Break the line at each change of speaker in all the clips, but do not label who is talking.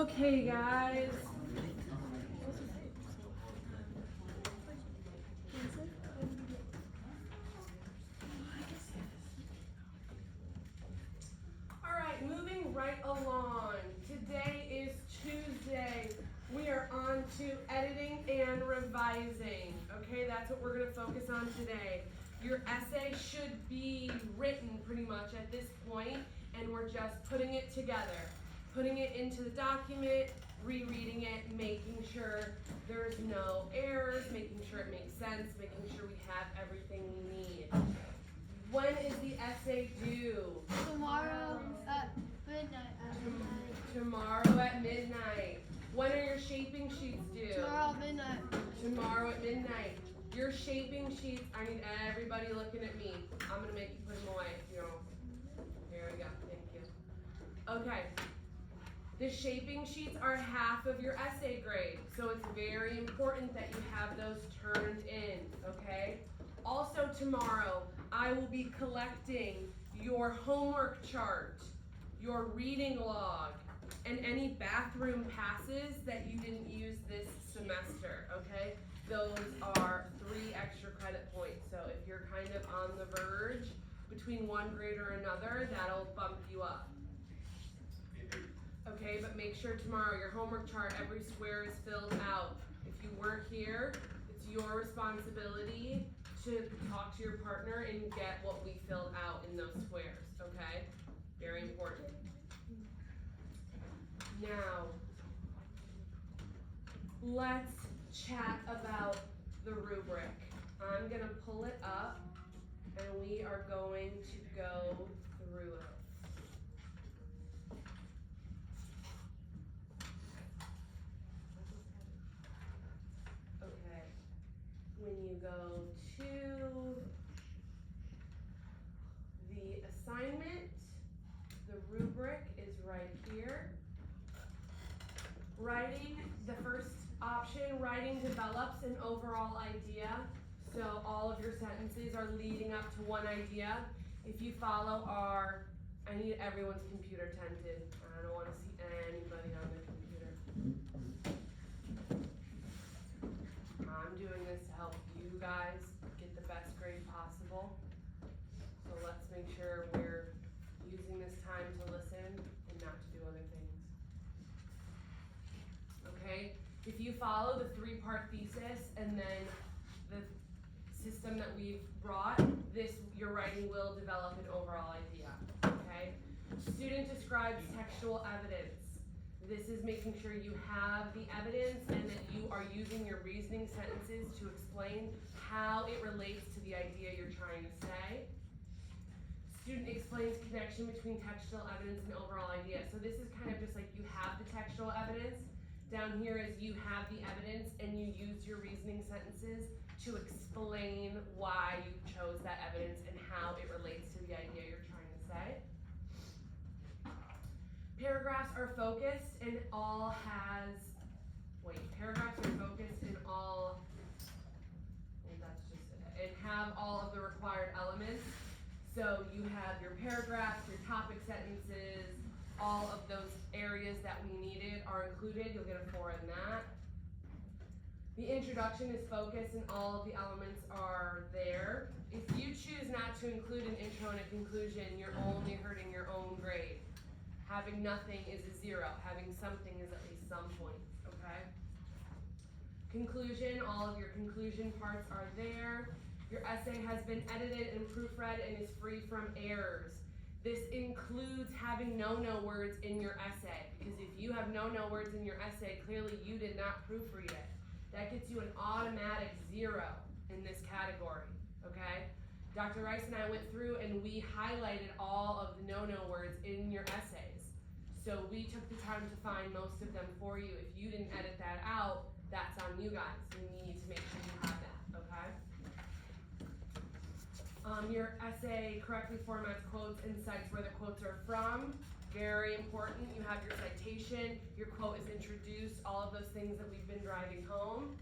Okay, guys. All right, moving right along. Today is Tuesday. We are on to editing and revising. Okay, that's what we're going to focus on today. Your essay should be written pretty much at this point, and we're just putting it together. Putting it into the document, rereading it, making sure there's no errors, making sure it makes sense, making sure we have everything we need. When is the essay due?
Tomorrow at midnight.
Tomorrow at midnight. When are your shaping sheets due?
Tomorrow at midnight.
Tomorrow at midnight. Your shaping sheets, I need everybody looking at me. I'm going to make you put them away if you don't. Here we go. Thank you. Okay. The shaping sheets are half of your essay grade, so it's very important that you have those turned in, okay? Also tomorrow, I will be collecting your homework chart, your reading log, and any bathroom passes that you didn't use this semester, okay? Those are 3 extra credit points, so if you're kind of on the verge between one grade or another, that'll bump you up. Okay, but make sure tomorrow your homework chart, every square is filled out. If you weren't here, it's your responsibility to talk to your partner and get what we filled out in those squares, okay? Very important. Now, let's chat about the rubric. I'm gonna pull it up and we are going to go through it. When you go to the assignment, the rubric is right here. Writing, the first option, writing develops an overall idea. So all of your sentences are leading up to one idea. If you follow our, I need everyone's computer tented. I don't want to see anybody on their computer. I'm doing this to help you guys get the best grade possible. So let's make sure we're using this time to listen and not to do other things. Okay? If you follow the 3-part thesis and then the system that we've brought, your writing will develop an overall idea. Okay? Student describes textual evidence. This is making sure you have the evidence and that you are using your reasoning sentences to explain how it relates to the idea you're trying to say. Student explains connection between textual evidence and overall idea. So this is kind of just like you have the textual evidence. Down here is you have the evidence and you use your reasoning sentences to explain why you chose that evidence and how it relates to the idea you're trying to say. Paragraphs are focused and have all of the required elements. So you have your paragraphs, your topic sentences, all of those areas that we needed are included. You'll get a 4 in that. The introduction is focused and all of the elements are there. If you choose not to include an intro and a conclusion, you're only hurting your own grade. Having nothing is a 0. Having something is at least some points, okay? Conclusion, all of your conclusion parts are there. Your essay has been edited and proofread and is free from errors. This includes having no-no words in your essay, because if you have no-no words in your essay, clearly you did not proofread it. That gets you an automatic 0 in this category, okay? Dr. Rice and I went through and we highlighted all of the no-no words in your essays. So we took the time to find most of them for you. If you didn't edit that out, that's on you guys. You need to make sure you have that, okay? Your essay correctly formats quotes and cites where the quotes are from. Very important. You have your citation, your quote is introduced, all of those things that we've been driving home.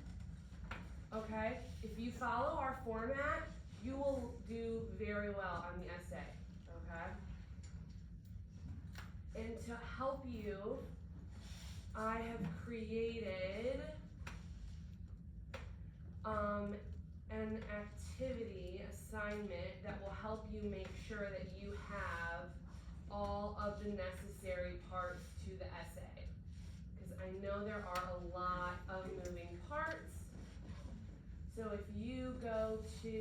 Okay? If you follow our format, you will do very well on the essay. Okay? And to help you I have created an activity assignment that will help you make sure that you have all of the necessary parts to the essay. Because I know there are a lot of moving parts. So if you go to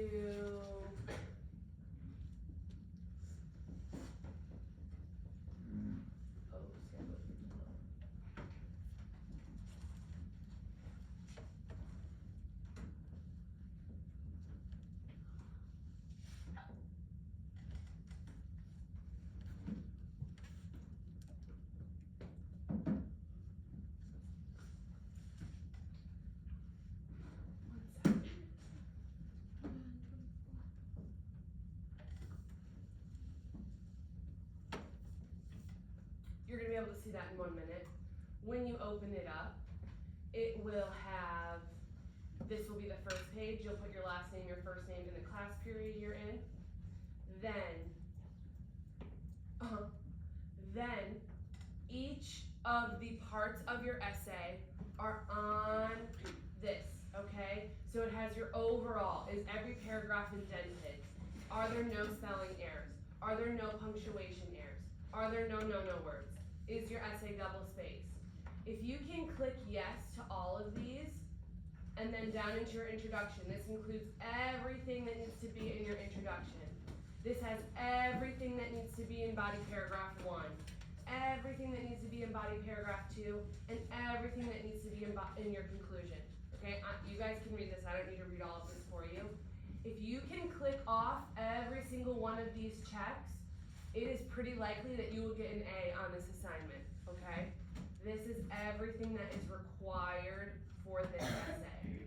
you're gonna be able to see that in 1 minute. When you open it up, it will have, this will be the first page. You'll put your last name, your first name, and the class period you're in. Then each of the parts of your essay are on this, okay? So it has your overall, is every paragraph indented? Are there no spelling errors? Are there no punctuation errors? Are there no words? Is your essay double spaced? If you can click yes to all of these, and then down into your introduction, this includes everything that needs to be in your introduction. This has everything that needs to be in body paragraph 1, everything that needs to be in body paragraph 2, and everything that needs to be in your conclusion. Okay, you guys can read this. I don't need to read all of this for you. If you can click off every single one of these checks, it is pretty likely that you will get an A on this assignment, okay? This is everything that is required for this essay.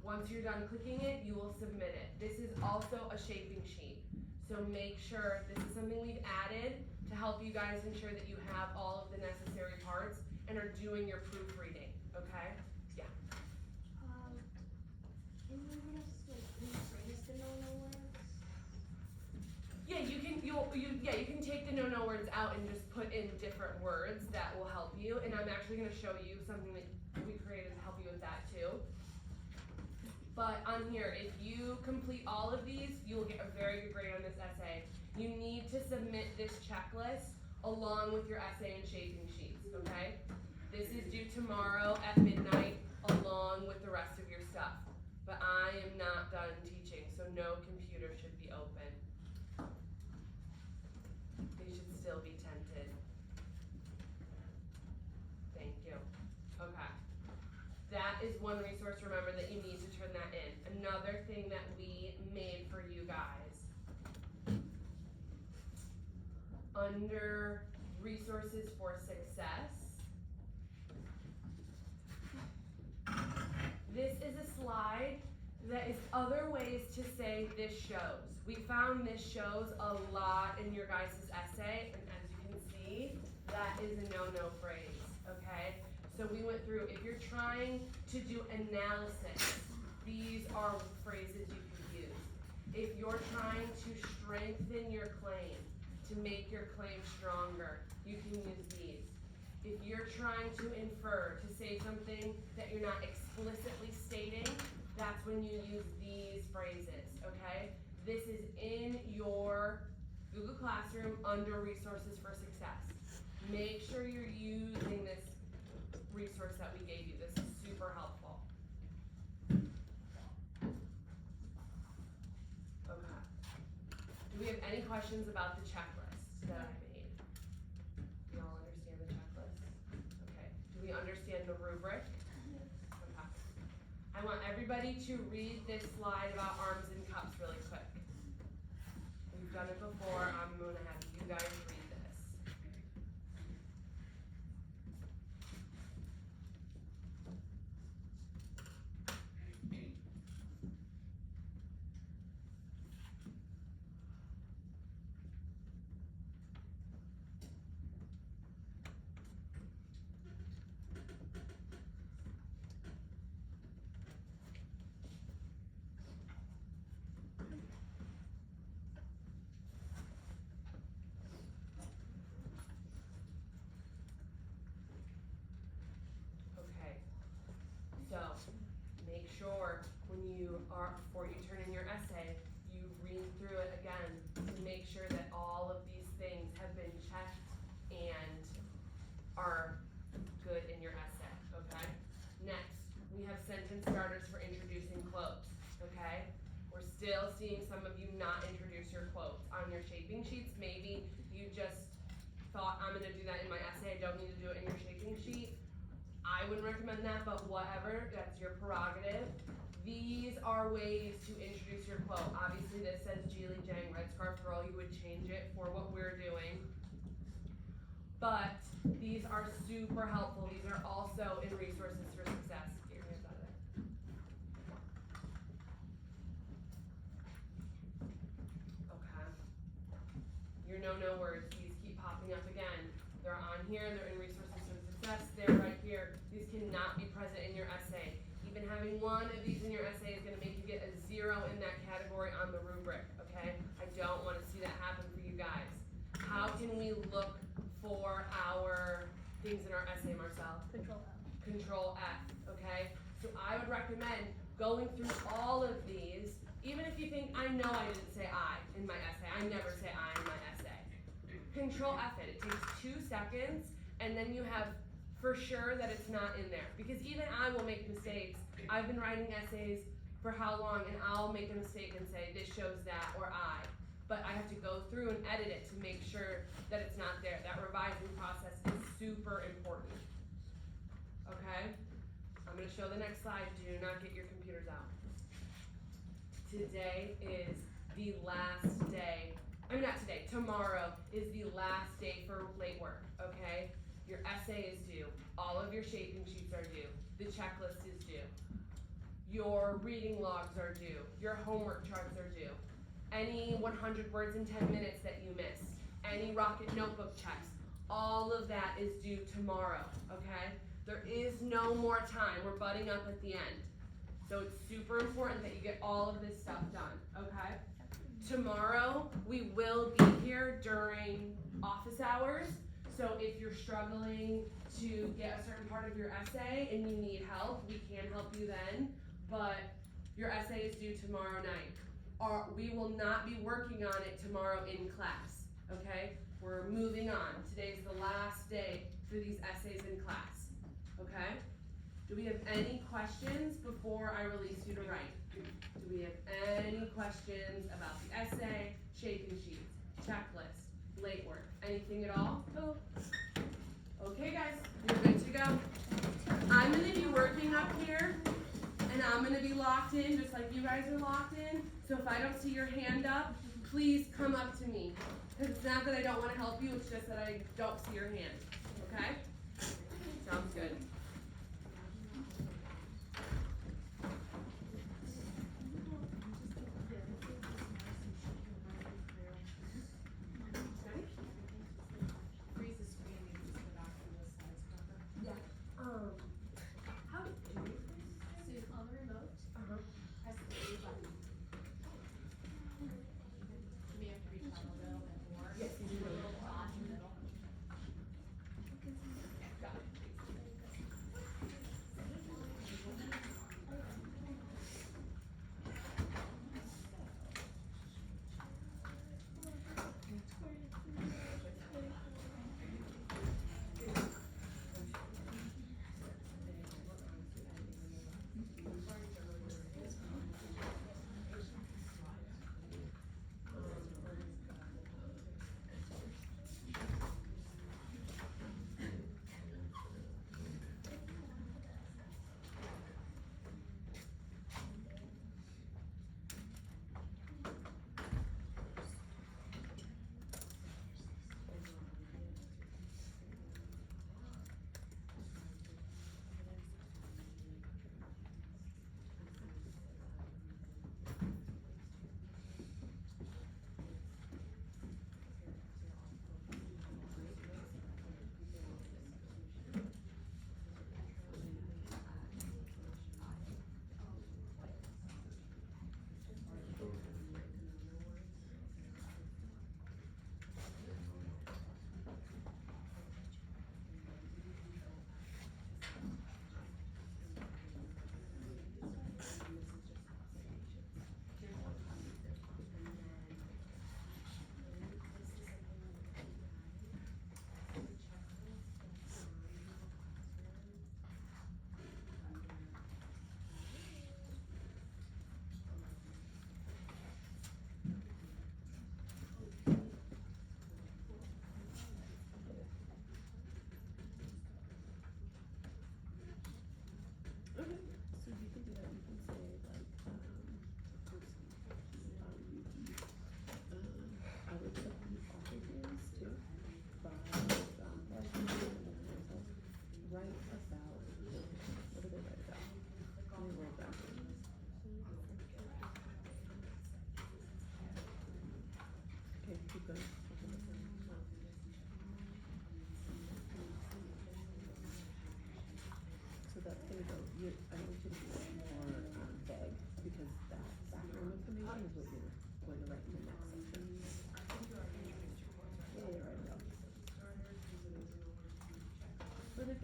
Once you're done clicking it, you will submit it. This is also a shaping sheet. So make sure, this is something we've added to help you guys ensure that you have all of the necessary parts and are doing your proofreading, okay? Yeah.
Can you rephrase the no words?
Yeah, you can take the no words out and just put in different words that will help you. And I'm actually going to show you something that we created to help you with that too. But on here, if you complete all of these, you will get a very good grade on this essay. You need to submit this checklist along with your essay and shaping sheets, okay? This is due tomorrow at midnight along with the rest of your stuff. But I am not done teaching, so no computer should be open. They should still be tented. Thank you. Okay. That is one resource, remember, that you need to turn that in. Another thing that we made for you guys, under resources for success, this is a slide that is other ways to say this shows. We found this shows a lot in your guys' essay, and as you can see, that is a no phrase, okay? So we went through, if you're trying to do analysis, these are phrases you can use. If you're trying to strengthen your claim, to make your claim stronger, you can use these. If you're trying to infer, to say something that you're not explicitly stating, that's when you use these phrases, okay? This is in your Google Classroom under Resources for Success. Make sure you're using this resource that we gave you. This is super helpful. Okay. Do we have any questions about the checklist that I made? Do you all understand the checklist? Okay. Do we understand the rubric? Okay. I want everybody to read this slide about arms and cups really quick. We've done it before. I'm going to have you guys read this. still seeing some of you not introduce your quotes on your shaping sheets. Maybe you just thought, I'm gonna do that in my essay, I don't need to do it in your shaping sheet. I wouldn't recommend that, but whatever, that's your prerogative. These are ways to introduce your quote. Obviously this says Geely Jang Red Scarf Girl, you would change it for what we're doing. But these are super helpful. These are also in Resources for Success. Get your hands out of there. Okay. Your no words, these keep popping up again. They're on here, they're in Resources for Success, they're right here. These cannot be present in your essay. Even having one of these in your essay is gonna make you get a 0 in that category on the rubric, okay? I don't wanna see that happen for you guys. How can we look for our things in our essay, Marcel?
Control F.
Control F, okay? So I would recommend going through all of these, even if you think, I know I didn't say I in my essay. I never say I in my essay. Control F it. It takes 2 seconds, and then you have for sure that it's not in there. Because even I will make mistakes. I've been writing essays for how long, and I'll make a mistake and say, this shows that, or I. But I have to go through and edit it to make sure that it's not there. That revising process is super important. Okay? I'm gonna show the next slide. Do not get your computers out. Today is the last day. I mean, not today, tomorrow is the last day for late work, okay? Your essay is due. All of your shaping sheets are due. The checklist is due. Your reading logs are due. Your homework charts are due. Any 100 words in 10 minutes that you missed, any Rocket Notebook checks, all of that is due tomorrow, okay? There is no more time. We're butting up at the end. So it's super important that you get all of this stuff done, okay? Tomorrow, we will be here during office hours. So if you're struggling to get a certain part of your essay and you need help, we can help you then. But your essay is due tomorrow night. We will not be working on it tomorrow in class, okay? We're moving on. Today's the last day for these essays in class, okay? Do we have any questions before I release you to write? Do we have any questions about the essay, shaping sheets, checklist, late work, anything at all?
Oh.
Okay guys, you're good to go. I'm gonna be working up here, and I'm gonna be locked in just like you guys are locked in. So if I don't see your hand up, please come up to me. Because it's not that I don't want to help you, it's just that I don't see your hand. Okay? Sounds good.
Freeze the screen and you just go back to the slides cover.
Yeah. How do you freeze?
So on the remote, press the A button.
You may have to reach out a little bit more.
Yes, you do.
A little dot in the middle.
Got it.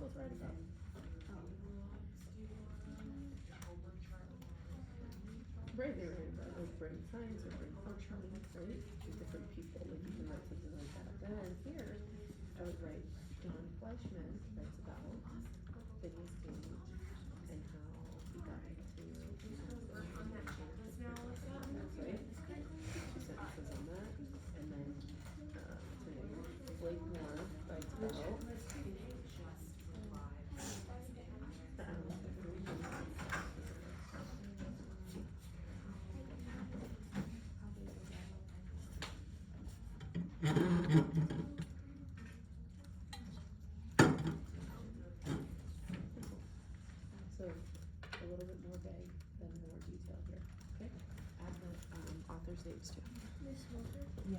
supposed to write about? Right, they write about like brain science or brain functioning, right? To different people, like you can write something like that. Then here, I would write John Fleischman writes about Phineas Gage and how he got into
On that checklist now, Alyssa?
right? 2 sentences on that, and then what's her name? Blake Moore writes about so a little bit more vague than more detail here. Okay, add the author's names too.
Miss Walter?
Yeah.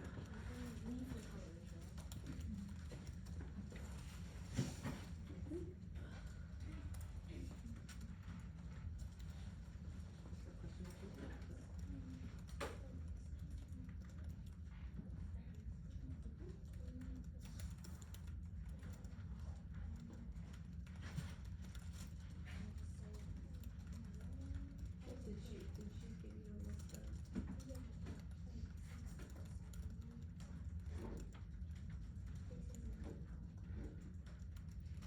Did she give you a list of?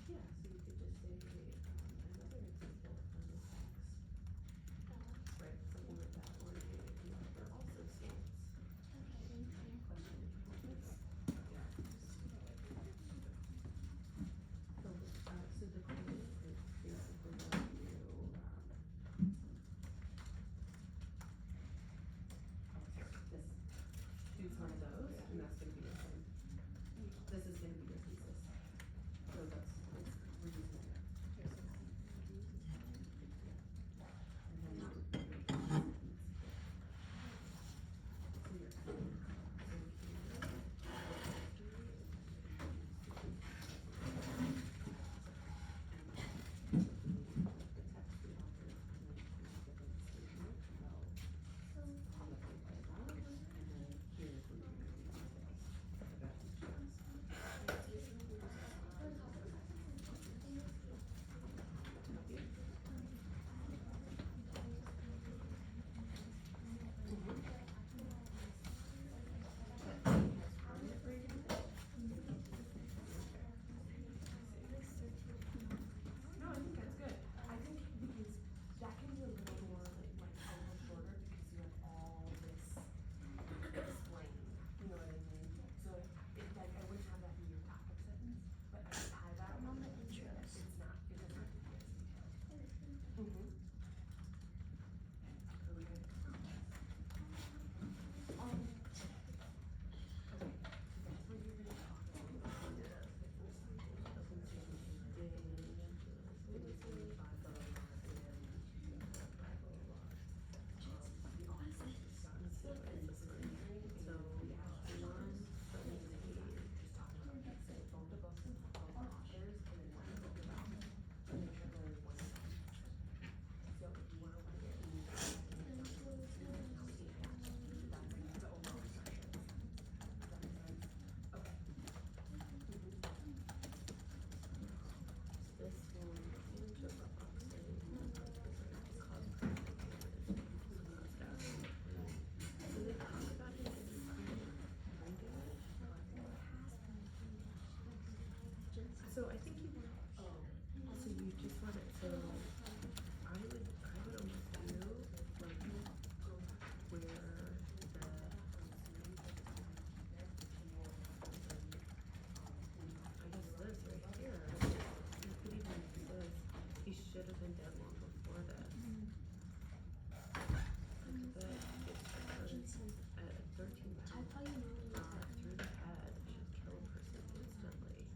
Yeah, so you could just say, another example from the text. Right, something like that, or the author also states. Question. So the quote is basically what you, this, choose one of those, and that's gonna be your thing. This is gonna be your thesis. So that's, we're using it. And then your so your
No, I think that's good. I think because that can be a little more like a little shorter because you have all this explained. You know what I mean? So it like I wouldn't have that be your backup sentence, but I would add that
On
one.
the intros.
It's not. It doesn't have to be as detailed. Mm-hmm. So I think you, so you just want it, so I would almost do like where the, I guess this right here, you could even do this, he should have been dead long before this. But it's at 13
How
pounds
you know
through the head should kill a person instantly.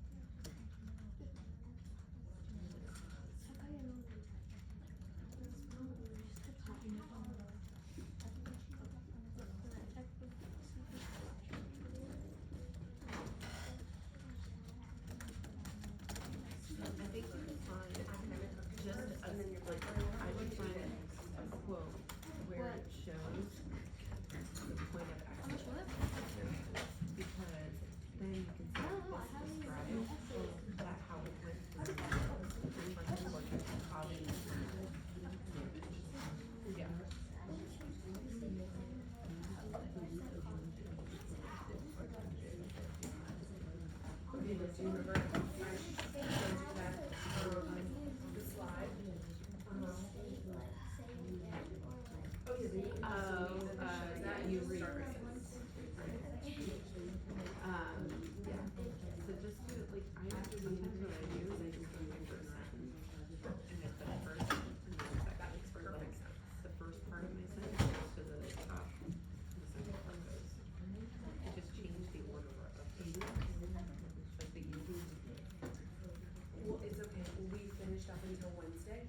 Do you remember? I showed you that, the slide. Oh, yeah, the.
that you read.
Start with
Yeah, so just do it, like, sometimes what I do is I just do a first sentence. And it's the first and then the second.
That makes
For
perfect
like,
sense.
the first part of my sentence goes to the top, and the second part goes. I just change the order of the like the using.
Well, it's okay, we finished up until Wednesday,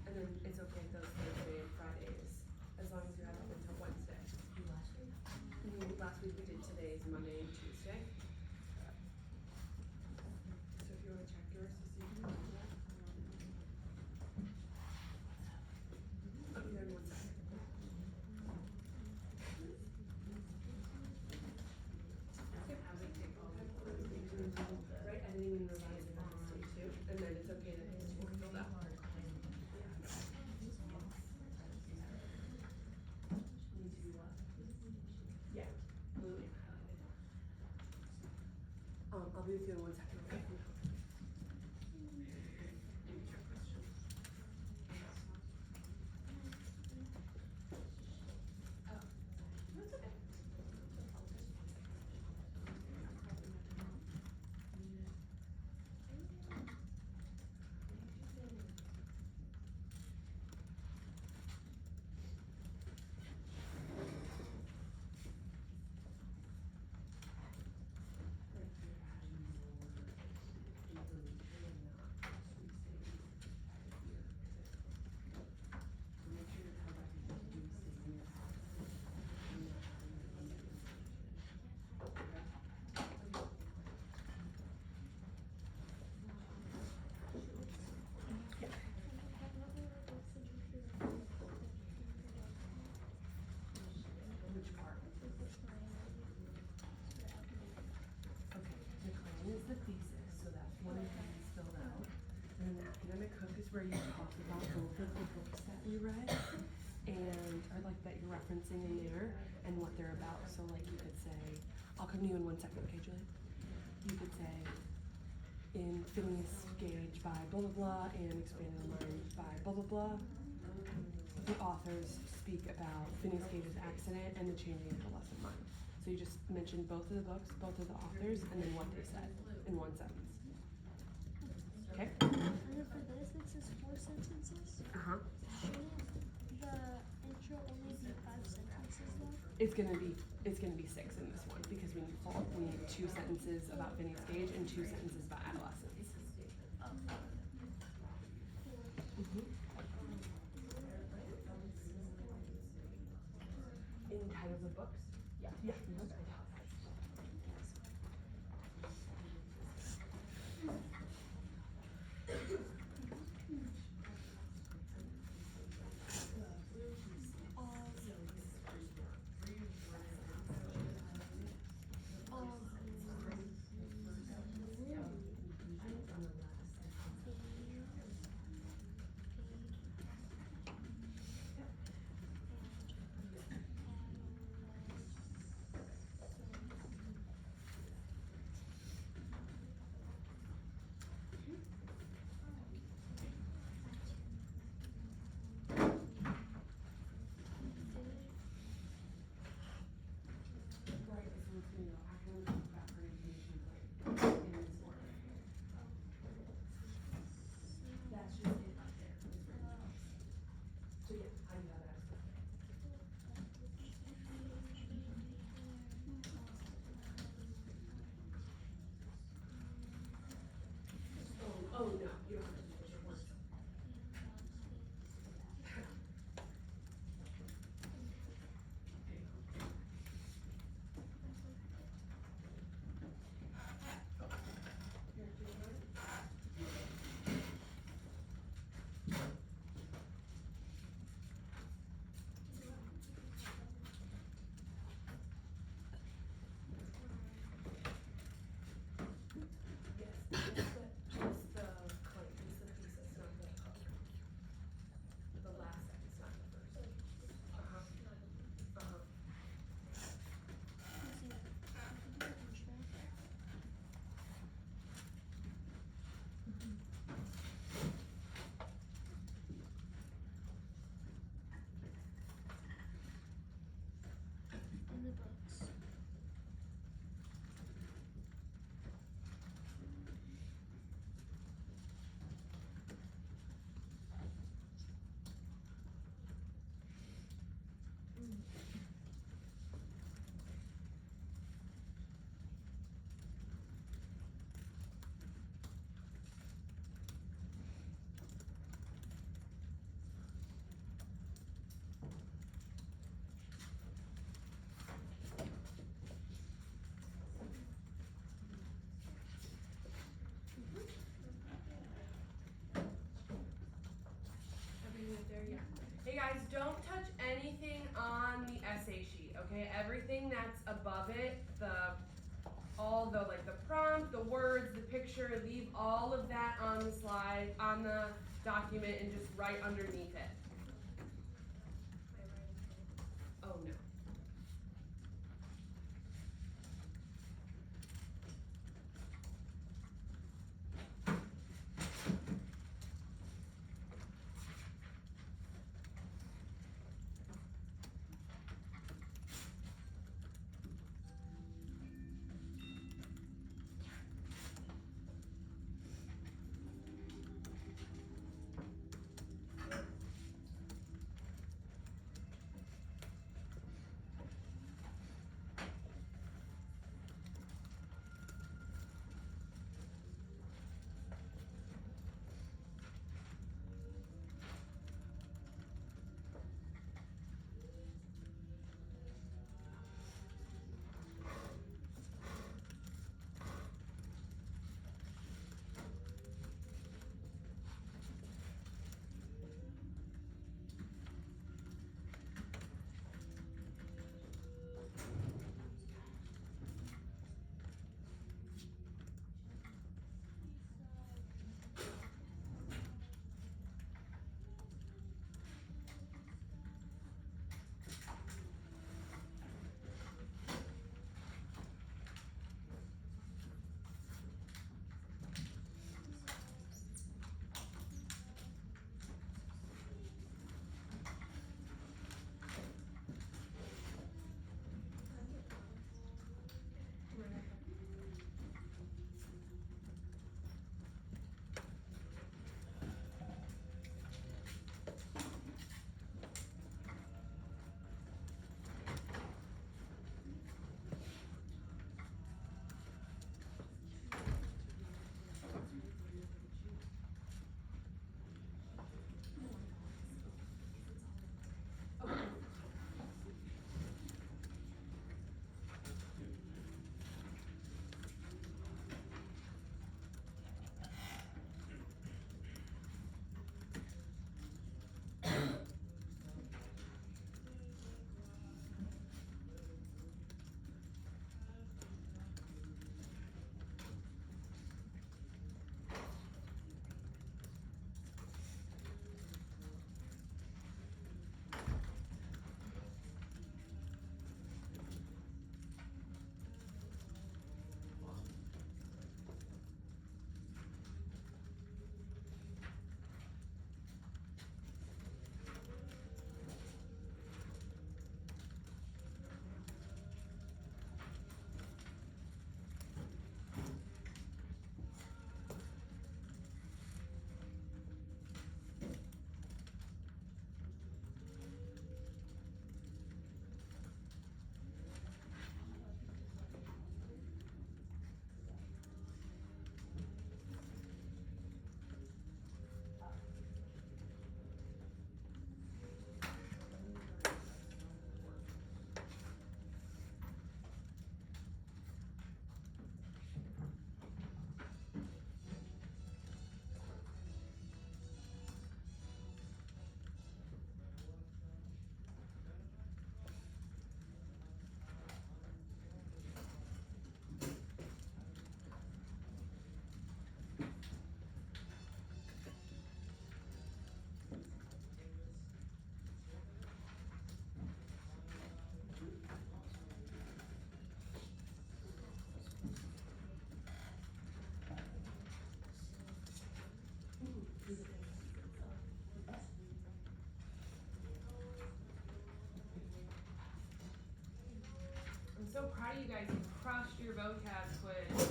and then it's okay if those Thursday and Fridays, as long as you have up until Wednesday. Last week we did today's Monday and Tuesday. So if you wanna check yours to see if you can do that. I'll be there in 1 second. Right, I didn't even revise it on this day too, and then it's okay to fill that. Need to do what? Yeah, blue and highlighted. I'll be with you in 1 second, okay? Which part? Okay, the plan is the thesis, so that's one of the things filled out. And then the academic hook is where you talk about both of the books that we read and, or like that you're referencing in there and what they're about. So like you could say, I'll come to you in 1 second, okay, Julie? You could say, in Phineas Gage by blah blah blah and Expanding the Mind by blah blah blah. The authors speak about Phineas Gage's accident and the changing adolescent mind. So you just mention both of the books, both of the authors, and then what they said in 1 sentence. Okay?
And then for this, it says 4 sentences.
Uh-huh.
Shouldn't the intro only be 5 sentences though?
It's gonna be 6 in this one because we need 2 sentences about Phineas Gage and 2 sentences about adolescence. In titles of books? Yeah. Yeah. sure, leave all of that on the slide, on the document, and just write underneath it. Oh no. I'm so proud of you guys. You crushed your vocab quiz.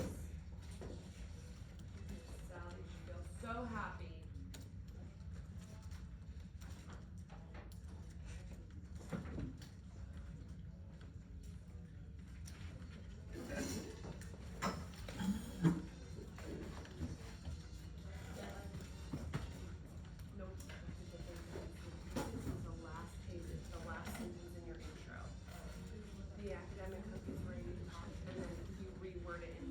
Sally, you should feel so happy. Nope. This is the last page, the last sentence in your intro. The academic hook is where you talk, and then you reword it in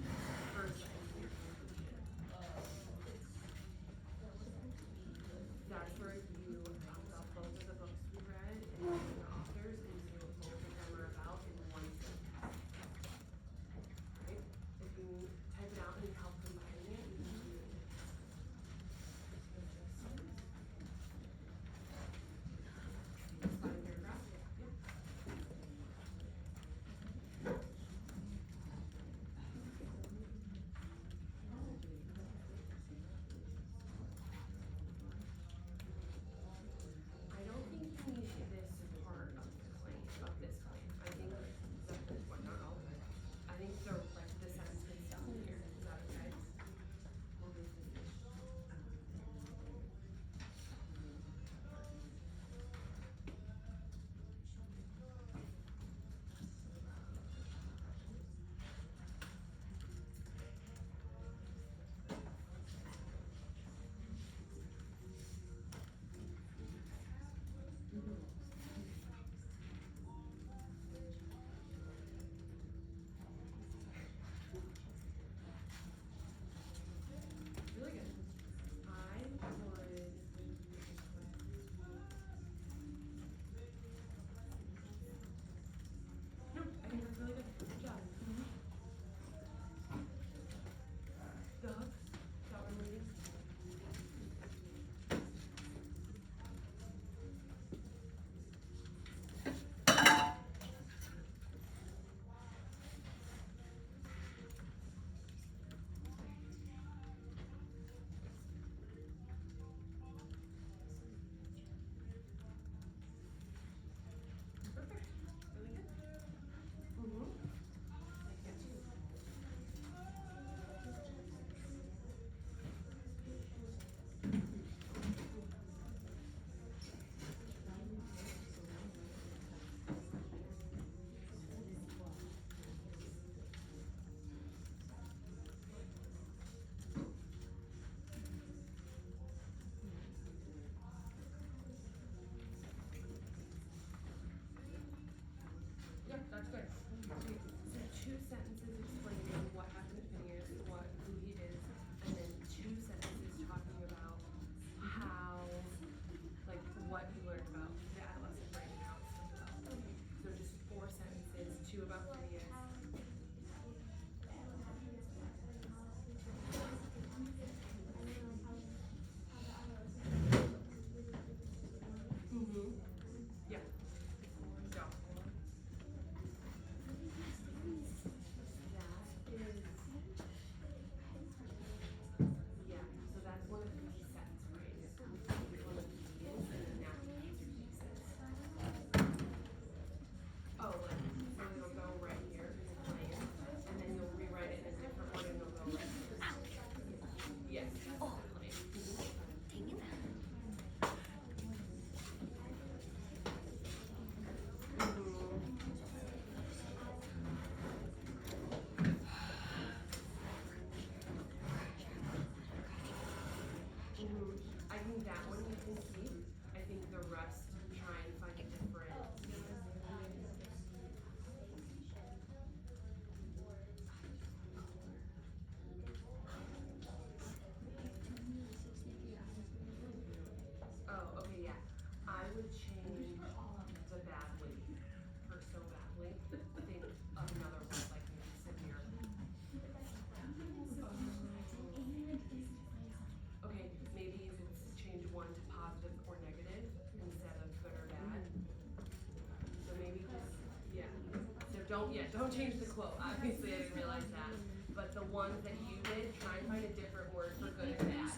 don't change the quote, obviously I didn't realize that. But the ones that you did, try and find a different word for good and bad.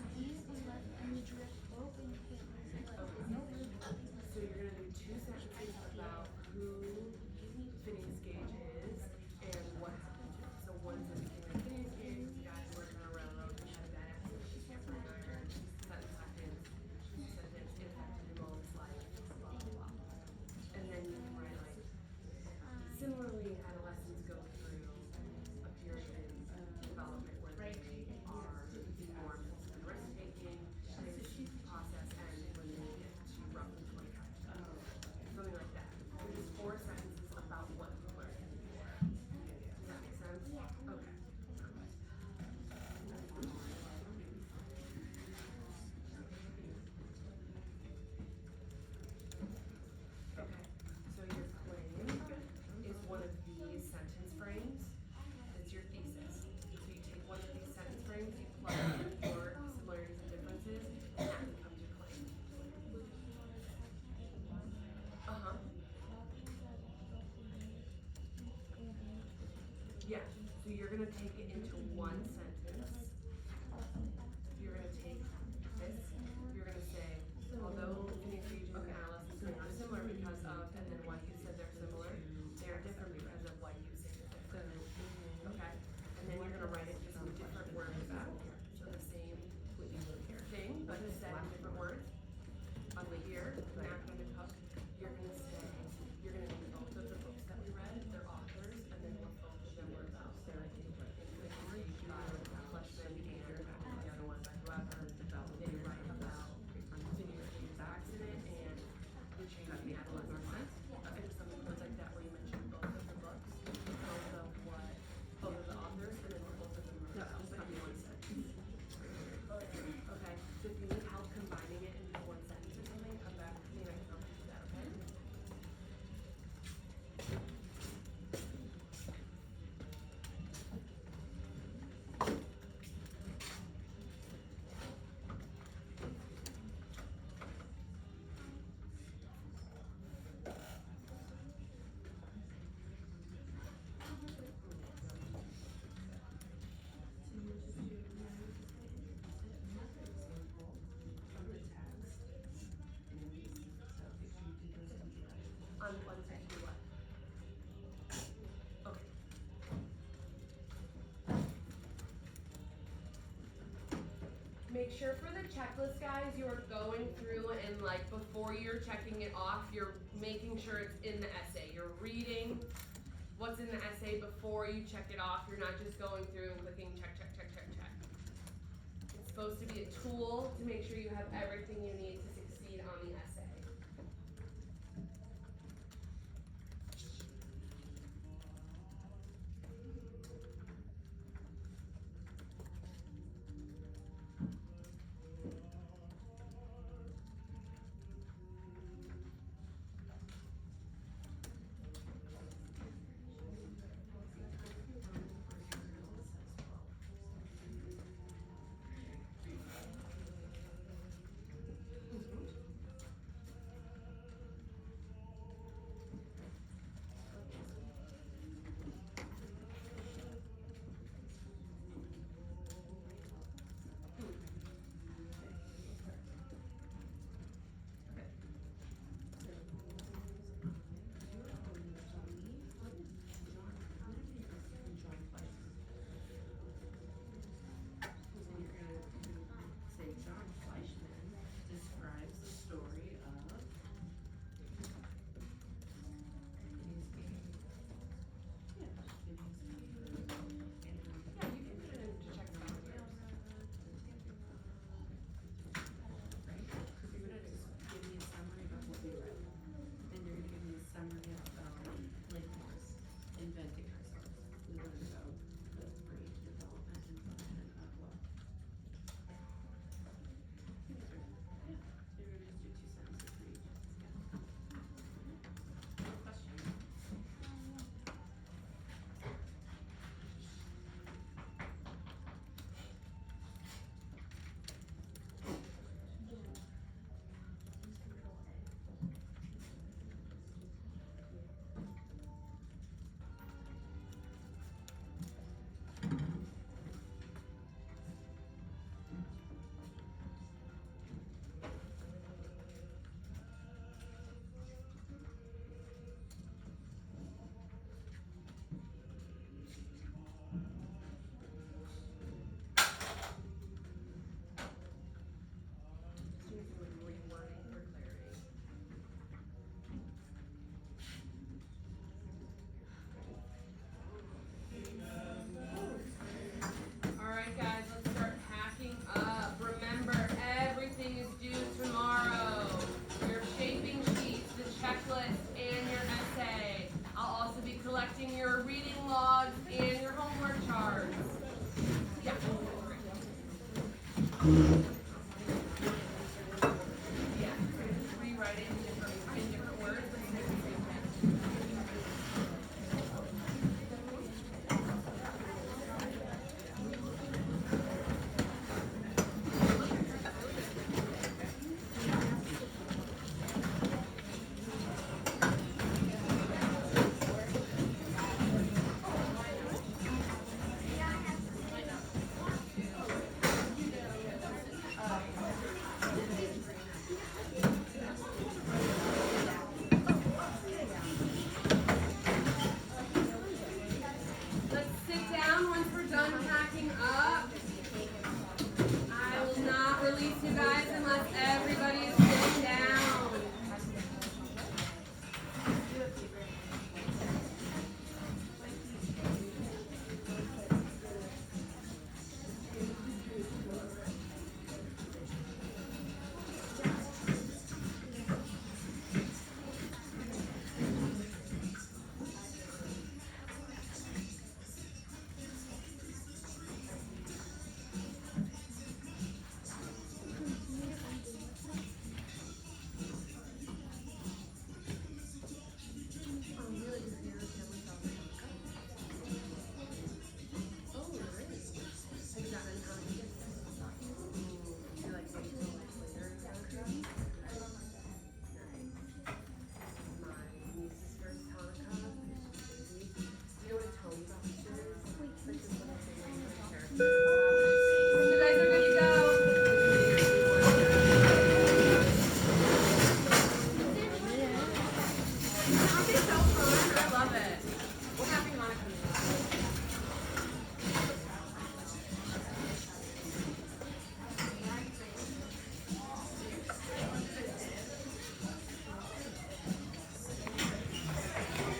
So you're gonna do 2 sentences about who Phineas Gage is and what happened to him. So one sentence being like, Phineas Gage is a guy who worked on a railroad who had a bad accident, he can't burn iron, sentence impacted him all his life, blah, blah, blah. And then you can write like, similarly, adolescents go through a period in development where they are more and risk-taking, this process ends when they get to roughly 25. Something like that. There's 4 sentences about what you learned. Does that make sense? Yeah. Okay. Okay, so your claim is one of these sentence frames. It's your thesis. So you take one of these sentence frames, you plug in your similarities and differences, and that becomes your claim. Uh-huh. Yeah, so you're gonna take it into one sentence. You're gonna take this, you're gonna say, although Phineas Gage and adolescents are similar because of, and then why you said they're similar, they're different because of why you say they're different. Okay? And then you're gonna write it just in different words about here. So the same thing, but said in different words. On the ear, an acronym hook, you're gonna say, you're gonna name both of the books that we read, their authors, and then what both of them were about. So I think by Fleshman and the other one by whoever, they write about Phineas Gage's accident and the change in the adolescent. And some words like that where you mention both of the books, both of the authors, and then what both of them were about, but in one sentence. Okay, so if you need help combining it into one sentence or something, come back to me and I can help you do that, okay? On one side, do what? Okay. Make sure for the checklist, guys, you are going through and like before you're checking it off, you're making sure it's in the essay. You're reading what's in the essay before you check it off. You're not just going through and clicking check, check, check, check, check. It's supposed to be a tool to make sure you have everything you need to succeed on the essay.
Mhm.